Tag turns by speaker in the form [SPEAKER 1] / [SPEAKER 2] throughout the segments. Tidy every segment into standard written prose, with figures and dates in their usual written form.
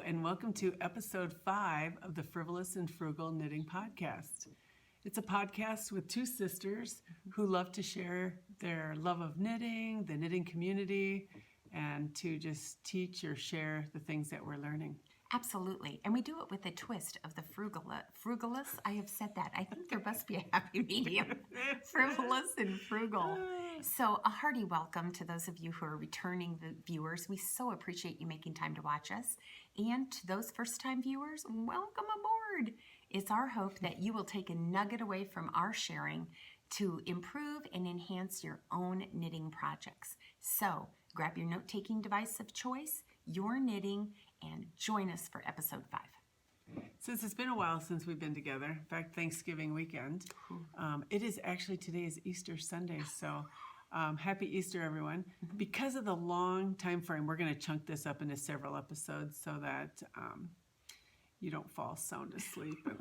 [SPEAKER 1] and welcome to episode 5 of the Frivolous and Frugal Knitting Podcast. It's a podcast with two sisters who love to share their love of knitting, the knitting community, and to just teach or share the things that we're learning.
[SPEAKER 2] Absolutely. And we do it with a twist of the frugalous. I have said that. I think there must be a happy medium. Frivolous and frugal. So a hearty welcome to those of you who are returning viewers. We so appreciate you making time to watch us. And to those first-time viewers, welcome aboard. It's our hope that you will take a nugget away from our sharing to improve and enhance your own knitting projects. So grab your note-taking device of choice, your knitting, and join us for episode 5.
[SPEAKER 1] Since it's been a while since we've been together, in fact, Thanksgiving weekend, it is actually, today is Easter Sunday, so happy Easter, everyone. Because of the long time frame, we're going to chunk this up into several episodes so that you don't fall sound asleep and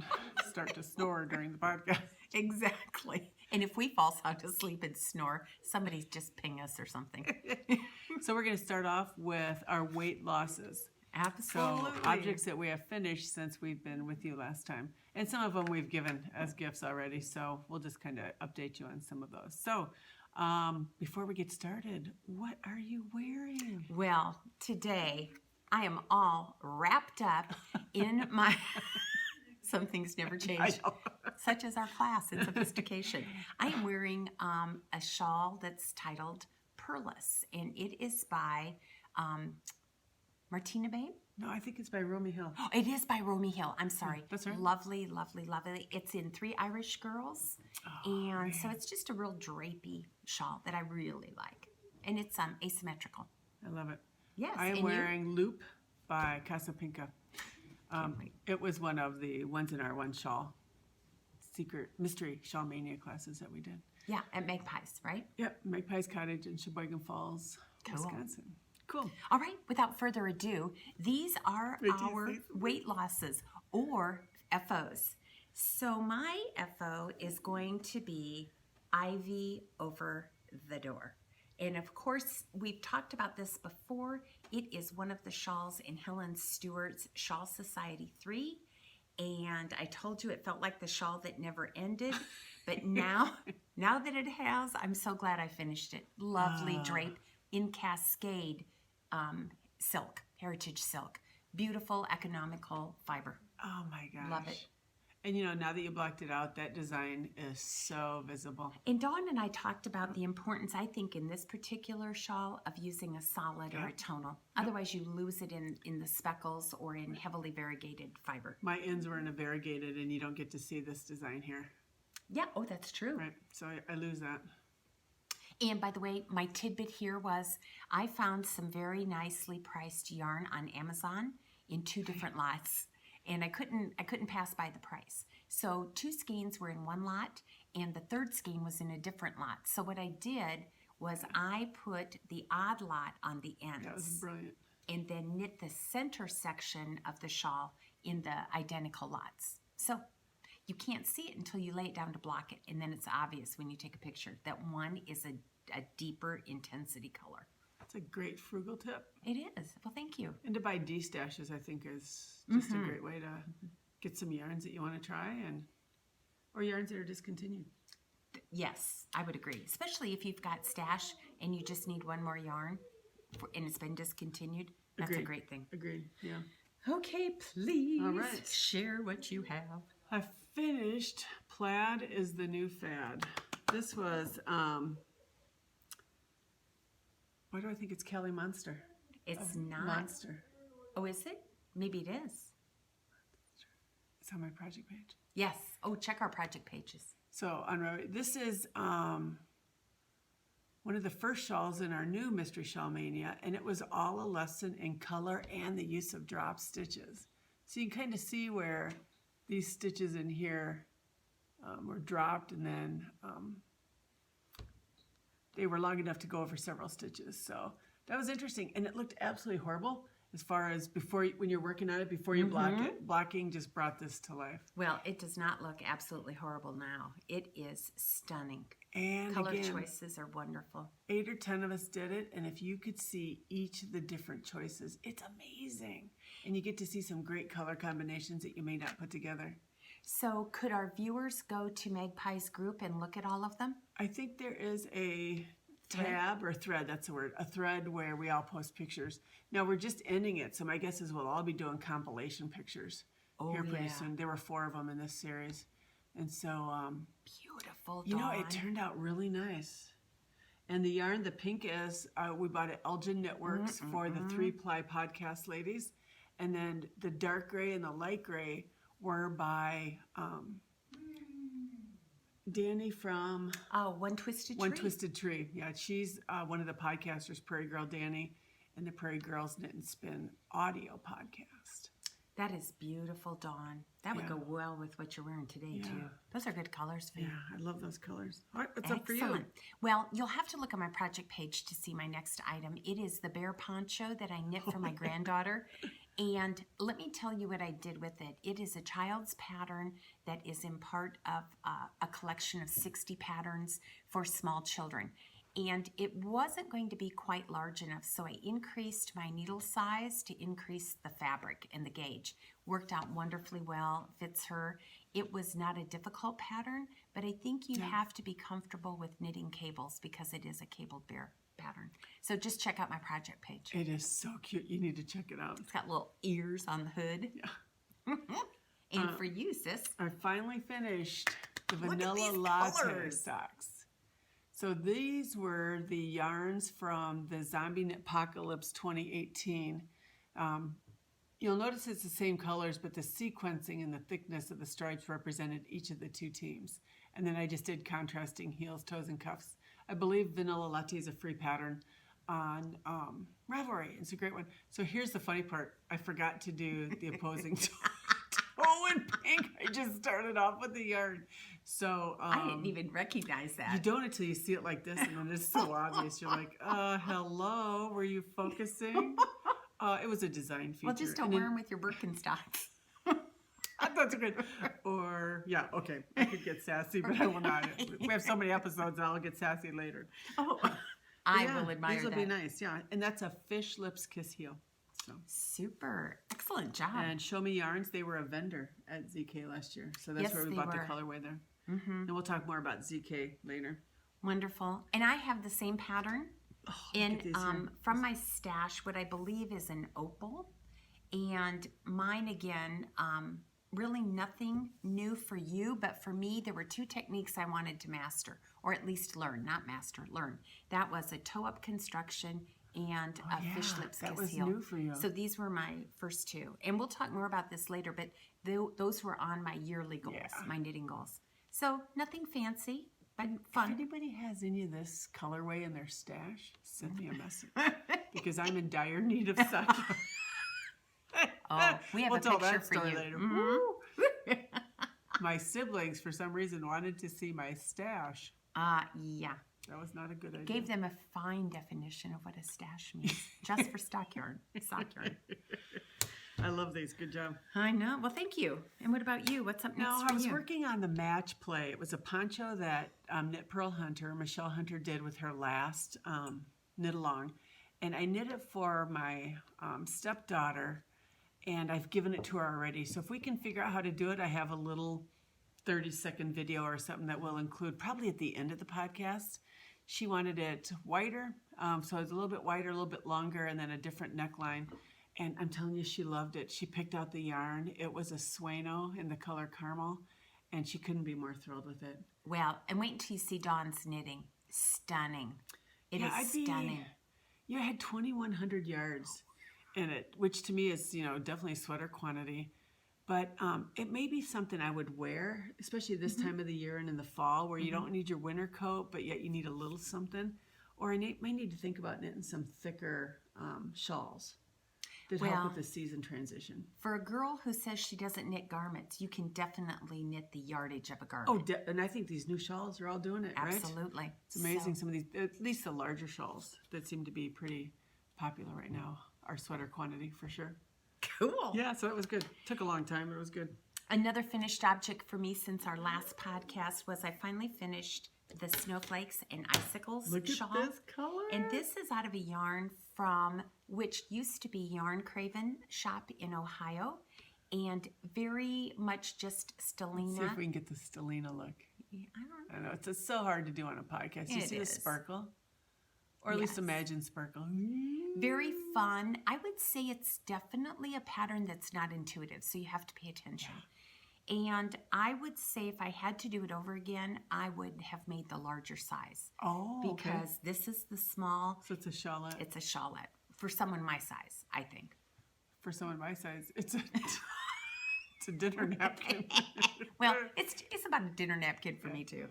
[SPEAKER 1] start to snore during the podcast.
[SPEAKER 2] Exactly. And if we fall sound asleep and snore, somebody just ping us or something.
[SPEAKER 1] So we're going to start off with our weight losses.
[SPEAKER 2] Absolutely.
[SPEAKER 1] So objects that we have finished since we've been with you last time. And some of them we've given as gifts already, so we'll just kind of update you on some of those. So before we get started, what are you wearing?
[SPEAKER 2] Well, today I am all wrapped up in my... Some things never change, such as our class and sophistication. I am wearing a shawl that's titled Pearless, and it is by Martina Babe?
[SPEAKER 1] No, I think it's by Romy Hill.
[SPEAKER 2] Oh, it is by Romy Hill. I'm sorry.
[SPEAKER 1] That's right.
[SPEAKER 2] Lovely, lovely, lovely. It's in 3 Irish Girls, so it's just a real drapey shawl that I really like, and it's asymmetrical.
[SPEAKER 1] I love it.
[SPEAKER 2] Yes.
[SPEAKER 1] I am wearing Loop by Casa Pinka. It was one of the ones in our one shawl, secret mystery shawl mania classes that we did.
[SPEAKER 2] Yeah, at Magpies, right?
[SPEAKER 1] Yep, Magpie's Cottage in Sheboygan Falls, Wisconsin. Cool.
[SPEAKER 2] All right, without further ado, these are our weight losses, or FOs. So my FO is going to be Ivy over the door. And of course, we've talked about this before. It is one of the shawls in Helen Stewart's Shawl Society 3. And I told you it felt like the shawl that never ended. But now that it has, I'm so glad I finished it. Lovely drape in cascade silk, heritage silk. Beautiful, economical fiber.
[SPEAKER 1] Oh my gosh.
[SPEAKER 2] Love it.
[SPEAKER 1] And now that you blocked it out, that design is so visible.
[SPEAKER 2] And Dawn and I talked about the importance, I think, in this particular shawl of using a solid or a tonal. Otherwise, you lose it in the speckles or in heavily variegated fiber.
[SPEAKER 1] My ends were in a variegated, and you don't get to see this design here.
[SPEAKER 2] Yeah, oh, that's true.
[SPEAKER 1] Right, so I lose that.
[SPEAKER 2] And by the way, my tidbit here was I found some very nicely priced yarn on Amazon in 2 different lots. And I couldn't pass by the price. So 2 skeins were in one lot, and the 3rd skein was in a different lot. So what I did was I put the odd lot on the ends.
[SPEAKER 1] That was brilliant.
[SPEAKER 2] And then knit the center section of the shawl in the identical lots. So you can't see it until you lay it down to block it, and then it's obvious when you take a picture that one is a deeper intensity color.
[SPEAKER 1] That's a great frugal tip.
[SPEAKER 2] It is. Well, thank you.
[SPEAKER 1] And to buy D-stashes, I think, is just a great way to get some yarns that you want to try, or yarns that are discontinued.
[SPEAKER 2] Yes, I would agree. Especially if you've got stash and you just need one more yarn and it's been discontinued. That's a great thing.
[SPEAKER 1] Agreed, yeah.
[SPEAKER 2] Okay, please.
[SPEAKER 1] All right.
[SPEAKER 2] Share what you have.
[SPEAKER 1] I finished Plaid is the New Fad. This was... why do I think it's Kelly Monster?
[SPEAKER 2] It's not.
[SPEAKER 1] Monster.
[SPEAKER 2] Oh, is it? Maybe it is.
[SPEAKER 1] It's on my project page.
[SPEAKER 2] Yes. Oh, check our project pages.
[SPEAKER 1] So, on Ravelry, this is one of the first shawls in our new Mystery Shawl Mania, and it was all a lesson in color and the use of drop stitches. So you can kind of see where these stitches in here were dropped, and then they were long enough to go over several stitches. So that was interesting. And it looked absolutely horrible as far as when you're working on it, before you block it. Blocking just brought this to life.
[SPEAKER 2] Well, it does not look absolutely horrible now. It is stunning.
[SPEAKER 1] And
[SPEAKER 2] color
[SPEAKER 1] again,
[SPEAKER 2] choices are wonderful.
[SPEAKER 1] 8 or 10 of us did it. And if you could see each of the different choices, it's amazing. and you get to see some great color combinations that you may not put together.
[SPEAKER 2] So could our viewers go to Magpie's group and look at all of them?
[SPEAKER 1] I think there is a tab or thread, that's the word, a thread where we all post pictures. Now we're just ending it, so my guess is we'll all be doing compilation pictures here pretty soon. There were 4 of them in this series. And so,
[SPEAKER 2] beautiful,
[SPEAKER 1] you know,
[SPEAKER 2] Dawn.
[SPEAKER 1] it turned out really nice. And the yarn, the pink is, we bought at Elgin Knitworks for the 3-ply podcast ladies. And then the dark gray and the light gray were by Danny from
[SPEAKER 2] One Twisted Tree.
[SPEAKER 1] One Twisted Tree. Yeah, she's one of the podcasters, Prairie Girl Danny, and the Prairie Girls Knit and Spin audio podcast.
[SPEAKER 2] That is beautiful, Dawn. That would go well with what you're wearing today, too. Those are good colors for you.
[SPEAKER 1] Yeah, I love those colors. All right, what's up for you?
[SPEAKER 2] Excellent. Well, you'll have to look at my project page to see my next item. It is the bear poncho that I knit for my granddaughter. And let me tell you what I did with it. It is a child's pattern that is in part of a collection of 60 patterns for small children. And it wasn't going to be quite large enough, so I increased my needle size to increase the fabric and the gauge. Worked out wonderfully well, fits her. It was not a difficult pattern, but I think you have to be comfortable with knitting cables because it is a cabled bear pattern. So just check out my project page.
[SPEAKER 1] It is so cute. You need to check it out.
[SPEAKER 2] It's got little ears on the hood.
[SPEAKER 1] Yeah.
[SPEAKER 2] And for you, sis.
[SPEAKER 1] I finally finished the
[SPEAKER 2] Look at
[SPEAKER 1] vanilla
[SPEAKER 2] these
[SPEAKER 1] latte
[SPEAKER 2] colors.
[SPEAKER 1] socks. So these were the yarns from the Zombie Knitpocalypse 2018. You'll notice it's the same colors, but the sequencing and the thickness of the stripes represented each of the 2 teams. And then I just did contrasting heels, toes, and cuffs. I believe Vanilla Latte is a free pattern on Ravelry. It's a great one. So here's the funny part. I forgot to do the opposing toe in pink. I just started off with the yarn. So
[SPEAKER 2] I didn't even recognize that.
[SPEAKER 1] you don't until you see it like this, and then it's so obvious. You're like, hello, were you focusing? It was a design feature.
[SPEAKER 2] Well, just don't wear them with your Birkenstocks.
[SPEAKER 1] That's good. Or, yeah, okay. I could get sassy, but I will not. We have so many episodes, I'll get sassy later.
[SPEAKER 2] Oh, I will admire
[SPEAKER 1] these will
[SPEAKER 2] that.
[SPEAKER 1] be nice, yeah. And that's a Fish Lips Kiss Heel. So.
[SPEAKER 2] Super. Excellent job.
[SPEAKER 1] And Show Me Yarns, they were a vendor at ZK last year. So that's
[SPEAKER 2] Yes,
[SPEAKER 1] where we
[SPEAKER 2] they
[SPEAKER 1] bought
[SPEAKER 2] were.
[SPEAKER 1] the colorway there. And we'll talk more about ZK later.
[SPEAKER 2] Wonderful. And I have the same pattern in from my stash, what I believe is an opal. And mine again, really nothing new for you, but for me, there were 2 techniques I wanted to master, or at least learn, not master, learn. That was a toe-up construction and a fish lips
[SPEAKER 1] that
[SPEAKER 2] kiss
[SPEAKER 1] was
[SPEAKER 2] heel.
[SPEAKER 1] new for you.
[SPEAKER 2] So these were my first 2. And we'll talk more about this later, but those were on my yearly goals, my knitting goals. So nothing fancy, but fun.
[SPEAKER 1] If anybody has any of this colorway in their stash, send me a message. Because I'm in dire need of such.
[SPEAKER 2] Oh, we have
[SPEAKER 1] we'll
[SPEAKER 2] a
[SPEAKER 1] tell
[SPEAKER 2] picture
[SPEAKER 1] that
[SPEAKER 2] for
[SPEAKER 1] story
[SPEAKER 2] you.
[SPEAKER 1] later.
[SPEAKER 2] Mm-hmm.
[SPEAKER 1] My siblings, for some reason, wanted to see my stash.
[SPEAKER 2] Yeah.
[SPEAKER 1] That was not a good idea.
[SPEAKER 2] Gave them a fine definition of what a stash means, just for stock yarn.
[SPEAKER 1] I love these. Good job.
[SPEAKER 2] I know. Well, thank you. And what about you? What's up next
[SPEAKER 1] No,
[SPEAKER 2] for
[SPEAKER 1] I was
[SPEAKER 2] you?
[SPEAKER 1] working on the match play. It was a poncho that Knit Pearl Hunter, Michelle Hunter, did with her last knit along. And I knit it for my stepdaughter, and I've given it to her already. So if we can figure out how to do it, I have a little 30-second video or something that we'll include probably at the end of the podcast. She wanted it whiter, so it's a little bit whiter, a little bit longer, and then a different neckline. And I'm telling you, she loved it. She picked out the yarn. It was a Sueno in the color caramel, and she couldn't be more thrilled with it.
[SPEAKER 2] Well, and wait until you see Dawn's knitting. Stunning. It is stunning.
[SPEAKER 1] I had 2,100 yards in it, which to me is, definitely sweater quantity. But it may be something I would wear, especially this time of the year and in the fall, where you don't need your winter coat, but yet you need a little something. Or I may need to think about knitting some thicker shawls that help with the season transition.
[SPEAKER 2] For a girl who says she doesn't knit garments, you can definitely knit the yardage of a garment.
[SPEAKER 1] And I think these new shawls are all doing it, right?
[SPEAKER 2] Absolutely.
[SPEAKER 1] It's amazing. Some of these, at least the larger shawls that seem to be pretty popular right now, are sweater quantity for sure.
[SPEAKER 2] Cool.
[SPEAKER 1] Yeah, so it was good. Took a long time, but it was good.
[SPEAKER 2] Another finished object for me since our last podcast was I finally finished the Snowflakes and Icicles
[SPEAKER 1] Look
[SPEAKER 2] shawl.
[SPEAKER 1] at this color.
[SPEAKER 2] And this is out of a yarn from, which used to be Yarn Craven shop in Ohio. And very much just Stellina.
[SPEAKER 1] See if we can get the Stellina look. I know, it's so hard to do on a podcast. You see the sparkle? Or at least imagine sparkle.
[SPEAKER 2] Very fun. I would say it's definitely a pattern that's not intuitive, so you have to pay attention. Yeah. And I would say if I had to do it over again, I would have made the larger size.
[SPEAKER 1] Oh,
[SPEAKER 2] because this is the small.
[SPEAKER 1] So it's a shawlette.
[SPEAKER 2] It's a shawlette for someone my size, I think.
[SPEAKER 1] For someone my size, it's a it's a dinner napkin.
[SPEAKER 2] Well, it's about a dinner napkin for me too.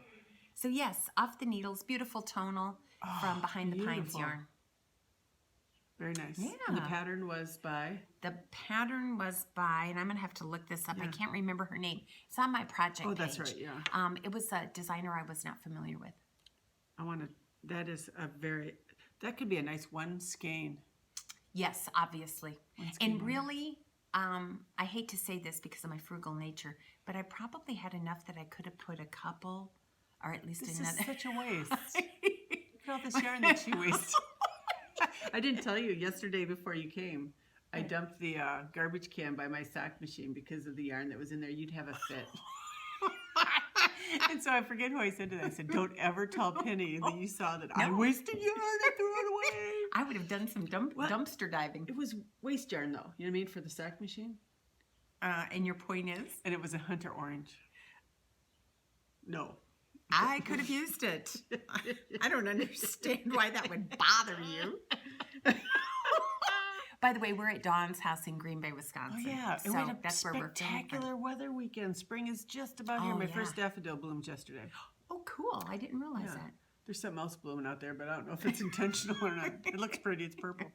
[SPEAKER 2] So yes, Off the Needles, beautiful tonal from Behind the Pines yarn.
[SPEAKER 1] Very nice.
[SPEAKER 2] Yeah.
[SPEAKER 1] And the pattern was by?
[SPEAKER 2] The pattern was by, and I'm going to have to look this up. I can't remember her name. It's on my project page.
[SPEAKER 1] Oh, that's right, yeah.
[SPEAKER 2] It was a designer I was not familiar with.
[SPEAKER 1] That could be a nice one skein.
[SPEAKER 2] Yes, obviously. And really, I hate to say this because of my frugal nature, but I probably had enough that I could have put a couple, or at least
[SPEAKER 1] this
[SPEAKER 2] another.
[SPEAKER 1] This is such a waste. Look at all this yarn that she wasted. I didn't tell you yesterday before you came. I dumped the garbage can by my sock machine because of the yarn that was in there. You'd have a fit. And so I forget who I said to that. I said, don't ever tell Penny that you saw that I wasted yarn. I threw it away.
[SPEAKER 2] I would have done some dumpster diving.
[SPEAKER 1] It was waste yarn, though. You know what I mean? For the sock machine.
[SPEAKER 2] And your point is?
[SPEAKER 1] And it was a hunter orange. No.
[SPEAKER 2] I could have used it. I don't understand why that would bother you. By the way, we're at Dawn's house in Green Bay, Wisconsin.
[SPEAKER 1] Oh, yeah.
[SPEAKER 2] So
[SPEAKER 1] and we had a
[SPEAKER 2] that's where we're
[SPEAKER 1] spectacular weather weekend. Spring is just about here. My first daffodil bloomed yesterday.
[SPEAKER 2] Oh, cool. I didn't realize that.
[SPEAKER 1] There's something else blooming out there, but I don't know if it's intentional or not. It looks pretty. It's purple.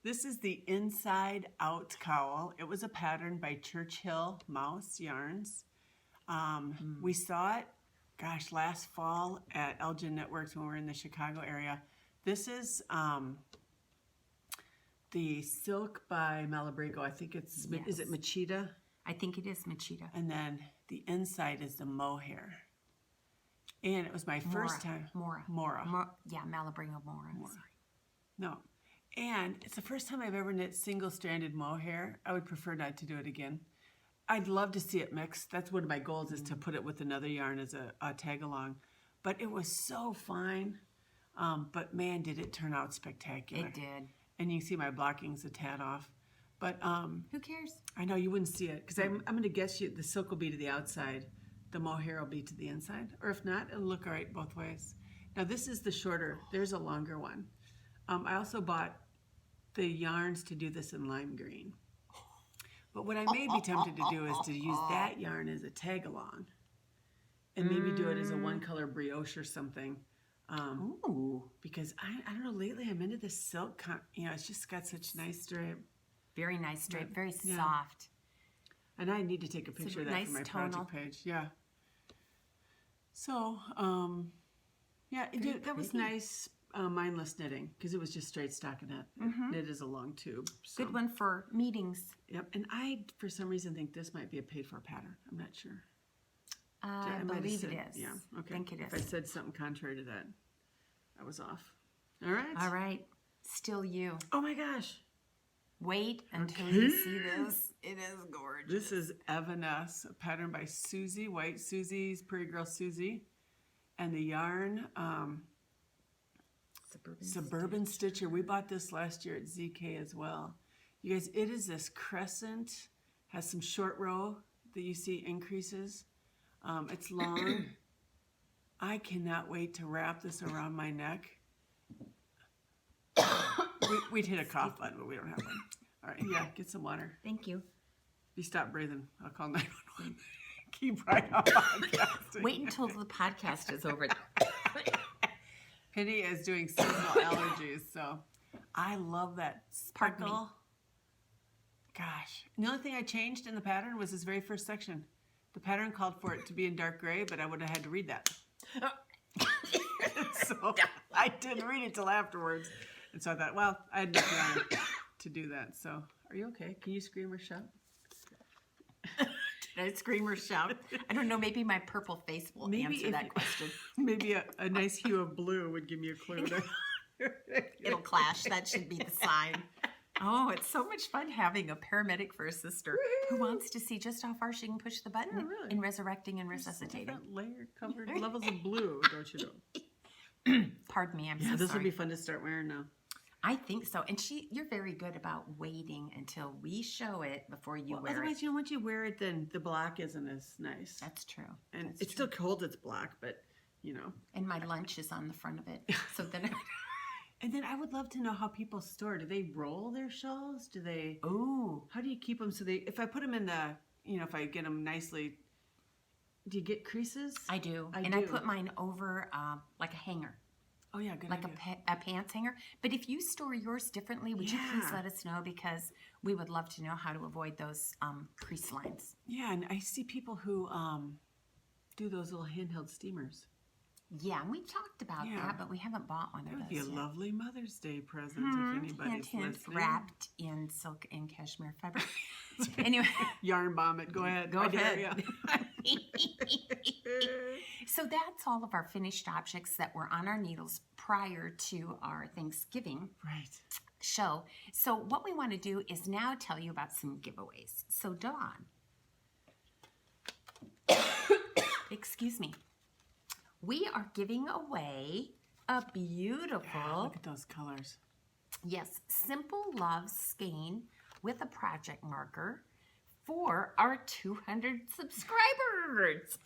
[SPEAKER 1] This is the Inside Out Cowl. It was a pattern by Churchill Mouse Yarns. We saw it, last fall at Elgin Networks when we were in the Chicago area. This is the silk by Malabrigo. I think it's, is it Machida?
[SPEAKER 2] I think it is Machida.
[SPEAKER 1] And then the inside is the mohair. And it was my first time.
[SPEAKER 2] Mora. Yeah, Malabrigo Mora.
[SPEAKER 1] No. And it's the first time I've ever knit single-stranded mohair. I would prefer not to do it again. I'd love to see it mixed. That's one of my goals is to put it with another yarn as a tag-along. But it was so fine. But man, did it turn out spectacular.
[SPEAKER 2] It did.
[SPEAKER 1] And you can see my blocking's a tad off. But
[SPEAKER 2] who cares?
[SPEAKER 1] I know you wouldn't see it because I'm going to guess the silk will be to the outside. The mohair will be to the inside. Or if not, it'll look all right both ways. Now this is the shorter. There's a longer one. I also bought the yarns to do this in lime green. But what I may be tempted to do is to use that yarn as a tag-along. And maybe do it as a one-color brioche or something. Because I don't know, lately I'm into this silk. It's just got such nice drape.
[SPEAKER 2] Very nice drape, very soft.
[SPEAKER 1] And I need to take a picture of that for my project page. Yeah. So, that was nice mindless knitting because it was just straight stockinette. Knit is a long tube. So.
[SPEAKER 2] Good one for meetings.
[SPEAKER 1] Yep. And I, for some reason, think this might be a paid-for pattern. I'm not sure.
[SPEAKER 2] I believe it is.
[SPEAKER 1] Yeah. Okay.
[SPEAKER 2] I think it is.
[SPEAKER 1] If I said something contrary to that, I was off. All right.
[SPEAKER 2] All right. Still you.
[SPEAKER 1] Oh my gosh.
[SPEAKER 2] Wait until you see this. It is gorgeous.
[SPEAKER 1] This is Vanessa, a pattern by Susie, White Susie's Prairie Girl Susie. And the yarn, Suburban Stitcher. We bought this last year at ZK as well. You guys, it is this crescent, has some short row that you see increases. It's long. I cannot wait to wrap this around my neck. We'd hit a cough button, but we don't have one. All right, yeah, get some water.
[SPEAKER 2] Thank you.
[SPEAKER 1] If you stop breathing, I'll call 911. Keep right on podcasting.
[SPEAKER 2] Wait until the podcast is over.
[SPEAKER 1] Penny is doing seasonal allergies, so I love that sparkle. Gosh. And the only thing I changed in the pattern was this very first section. The pattern called for it to be in dark gray, but I would have had to read that. So I didn't read it till afterwards. And so I thought, well, I had enough yarn to do that. So are you okay? Can you scream or shout?
[SPEAKER 2] Should I scream or shout? I don't know. Maybe my purple face will answer that question.
[SPEAKER 1] Maybe a nice hue of blue would give me a clue there.
[SPEAKER 2] It'll clash. That should be the sign. Oh, it's so much fun having a paramedic for a sister who wants to see just how far she can push the button in resurrecting and resuscitating.
[SPEAKER 1] Different layer covered levels of blue, don't you know?
[SPEAKER 2] Pardon me, I'm so
[SPEAKER 1] Yeah,
[SPEAKER 2] sorry.
[SPEAKER 1] this will be fun to start wearing now.
[SPEAKER 2] I think so. And you're very good about waiting until we show it before you wear
[SPEAKER 1] Otherwise,
[SPEAKER 2] it.
[SPEAKER 1] you know, once you wear it, then the black isn't as nice.
[SPEAKER 2] That's true.
[SPEAKER 1] And
[SPEAKER 2] That's
[SPEAKER 1] it's
[SPEAKER 2] true.
[SPEAKER 1] still cold, it's black, but, you know.
[SPEAKER 2] And my lunch is on the front of it. So then...
[SPEAKER 1] And then I would love to know how people store. Do they roll their shawls? Do they...
[SPEAKER 2] Ooh.
[SPEAKER 1] How do you keep them so they... If I put them in the... You know, if I get them nicely... Do you get creases?
[SPEAKER 2] I do. I put mine over like a hanger.
[SPEAKER 1] Oh, yeah, good
[SPEAKER 2] like
[SPEAKER 1] idea.
[SPEAKER 2] a pants hanger. But if you store yours differently, would you please
[SPEAKER 1] Yeah.
[SPEAKER 2] let us know? Because we would love to know how to avoid those crease lines.
[SPEAKER 1] Yeah, and I see people who do those little handheld steamers.
[SPEAKER 2] Yeah, and we've talked about that, but we haven't bought one
[SPEAKER 1] That
[SPEAKER 2] of
[SPEAKER 1] would
[SPEAKER 2] those
[SPEAKER 1] be a
[SPEAKER 2] yet.
[SPEAKER 1] lovely Mother's Day present if anybody's
[SPEAKER 2] Hint,
[SPEAKER 1] listening.
[SPEAKER 2] wrapped in silk and cashmere fiber. Anyway.
[SPEAKER 1] Yarn bomb it. Go ahead.
[SPEAKER 2] Go
[SPEAKER 1] I dare
[SPEAKER 2] ahead.
[SPEAKER 1] ya.
[SPEAKER 2] So that's all of our finished objects that were on our needles prior to our Thanksgiving
[SPEAKER 1] Right.
[SPEAKER 2] show. So what we want to do is now tell you about some giveaways. So Dawn, excuse me, we are giving away a beautiful,
[SPEAKER 1] Look at those colors.
[SPEAKER 2] yes, Simple Love skein with a project marker for our 200 subscribers.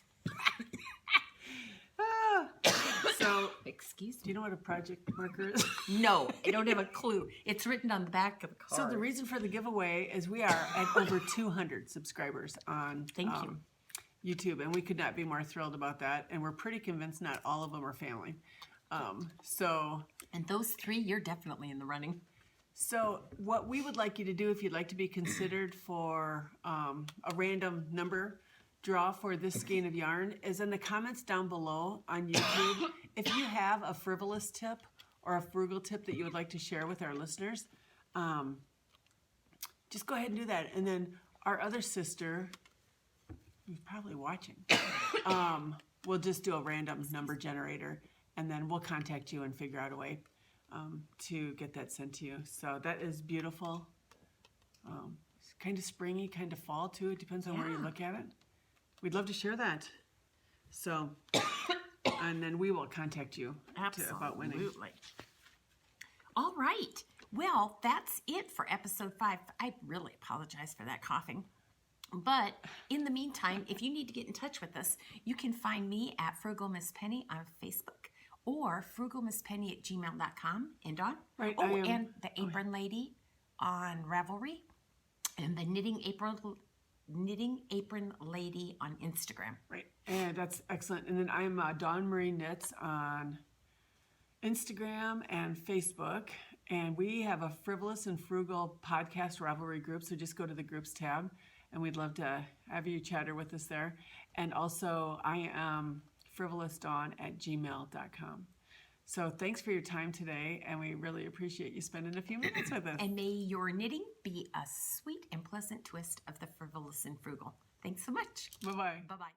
[SPEAKER 1] So,
[SPEAKER 2] Excuse
[SPEAKER 1] do
[SPEAKER 2] me.
[SPEAKER 1] you know what a project marker is?
[SPEAKER 2] No, I don't have a clue. It's written on the back of the card.
[SPEAKER 1] So the reason for the giveaway is we are at over 200 subscribers on
[SPEAKER 2] Thank you.
[SPEAKER 1] YouTube, and we could not be more thrilled about that. And we're pretty convinced not all of them are family.
[SPEAKER 2] And those 3, you're definitely in the running.
[SPEAKER 1] So what we would like you to do, if you'd like to be considered for a random number draw for this skein of yarn, is in the comments down below on YouTube. If you have a frivolous tip or a frugal tip that you would like to share with our listeners, just go ahead and do that. And then our other sister, who's probably watching, we'll just do a random number generator, and then we'll contact you and figure out a way to get that sent to you. So that is beautiful. It's kind of springy, kind of fall too. It depends on where you look at it. We'd love to share that. So, and then we will contact you about winning.
[SPEAKER 2] Absolutely. All right. Well, that's it for episode 5. I really apologize for that coughing. But in the meantime, if you need to get in touch with us, you can find me at Frugal Miss Penny on Facebook or frugalmisspenny@gmail.com. And Dawn?
[SPEAKER 1] Right,
[SPEAKER 2] Oh, and the Apron Lady on Ravelry and the Knitting Apron Lady on Instagram.
[SPEAKER 1] Right, and that's excellent. And then I'm Dawn Marie Knits on Instagram and Facebook. And we have a Frivolous and Frugal Podcast Ravelry Group, so just go to the Groups tab, and we'd love to have you chatter with us there. And also, I am frivolousdawn@gmail.com. So thanks for your time today, and we really appreciate you spending a few minutes with us.
[SPEAKER 2] And may your knitting be a sweet and pleasant twist of the frivolous and frugal. Thanks so much.
[SPEAKER 1] Bye-bye.
[SPEAKER 2] Bye-bye.